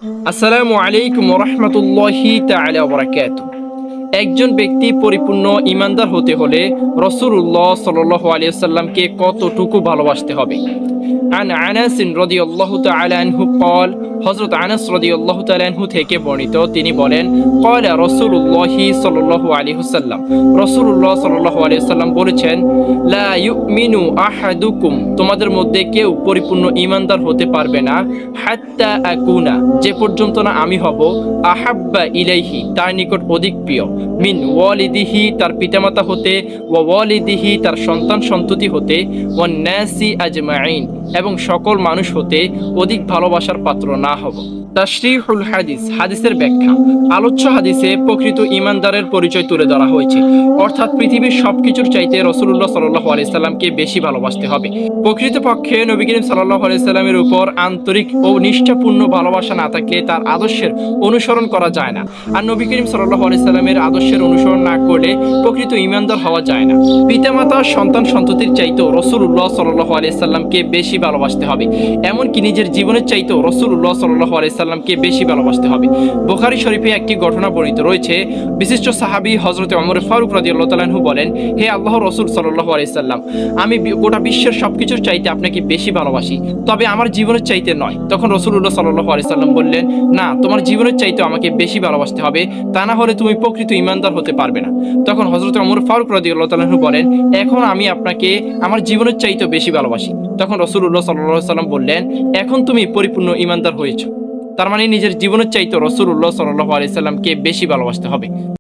আসসালামু আলাইকুম ওয়া রাহমাতুল্লাহি তাআলা ওয়া বারাকাতুহু। একজন ব্যক্তি পরিপূর্ণ ঈমানদার হতে হলে রাসূলুল্লাহ সাল্লাল্লাহু আলাইহি ওয়াসাল্লামকে কতটুকু ভালোবাসতে হবে। আন আনাস রাদিয়াল্লাহু তাআলা আনহু قال হযরত আনাস রাদিয়াল্লাহু তাআলা আনহু থেকে বর্ণিত, তিনি বলেন, قال রাসূলুল্লাহ সাল্লাল্লাহু আলাইহি ওয়াসাল্লাম, রাসূলুল্লাহ সাল্লাল্লাহু আলাইহি ওয়াসাল্লাম বলেছেন, লা ইউমিনু আহাদুকুম, তোমাদের মধ্যে কেউ পরিপূর্ণ ঈমানদার হতে পারবে না, হাত্তা আকুনা, যে পর্যন্ত না আমি হব, আহাব্বা ইলাইহি, তার নিকট অধিক প্রিয়, মিন ওয়ালিদিহি, তার পিতামাতা হতে, ওয়া ওয়ালিদিহি, তার সন্তান সন্ততি হতে, ওয়ান নাসি আজমাইন, এবং সকল মানুষ হতে অধিক ভালোবাসার পাত্র না হব। তাশরিহুল হাদিস, হাদিসের ব্যাখ্যা। আলোচ্য হাদিসে প্রকৃত ঈমানদারের পরিচয় তুলে ধরা হয়েছে, অর্থাৎ পৃথিবীর সবকিছুর চাইতে রাসূলুল্লাহ সাল্লাল্লাহু আলাইহি সাল্লামকে বেশি ভালোবাসতে হবে। প্রকৃতপক্ষে নবী করিম সাল্লাল্লাহু আলাইহি সাল্লামের উপর আন্তরিক ও নিষ্ঠাপূর্ণ ভালোবাসা না থাকলে তার আদর্শের অনুসরণ করা যায় না, আর নবী করিম সাল্লাল্লাহু আলাইহি সাল্লামের আদর্শের অনুসরণ না করলে প্রকৃত ঈমানদার হওয়া যায় না। পিতামাতা সন্তান সন্ততির চাইতেও রাসূলুল্লাহ সাল্লাল্লাহু আলাইহি সাল্লামকে বেশি ভালোবাসতে হবে, এমনকি নিজের জীবনের চাইতেও রাসূলুল্লাহ সাল্লাল্লাহু আলাইহি সাল্লামকে বেশি ভালোবাসতে হবে। বুখারী শরীফে একটি ঘটনা বর্ণিত রয়েছে। বিশিষ্ট সাহাবী হযরত ওমর ফারুক রাদিয়াল্লাহু তাআলা আনহু বলেন, হে আল্লাহর রাসূল সাল্লাল্লাহু আলাইহি সাল্লাম, আমি গোটা বিশ্বের সবকিছুর চাইতে আপনাকে বেশি ভালোবাসি, তবে আমার জীবনের চাইতে নয়। তখন রাসূলুল্লাহ সাল্লাল্লাহু আলাইহি সাল্লাম বললেন, না, তোমার জীবনের চাইতে আমাকে বেশি ভালোবাসতে হবে, তা না হলে তুমি প্রকৃত ঈমানদার হতে পারবে না। তখন হযরত ওমর ফারুক রাদিয়াল্লাহু তাআলা আনহু বলেন, এখন আমি আপনাকে আমার জীবনের চাইতে বেশি ভালোবাসি। তখন রাসূলুল্লাহ সাল্লাল্লাহু আলাইহি সাল্লাম বললেন, এখন তুমি পরিপূর্ণ ঈমানদার হয়েছো। তার মানে নিজের জীবনের চাইতে রাসূলুল্লাহ সাল্লাল্লাহু আলাইহি সাল্লামকে বেশি ভালোবাসতে হবে।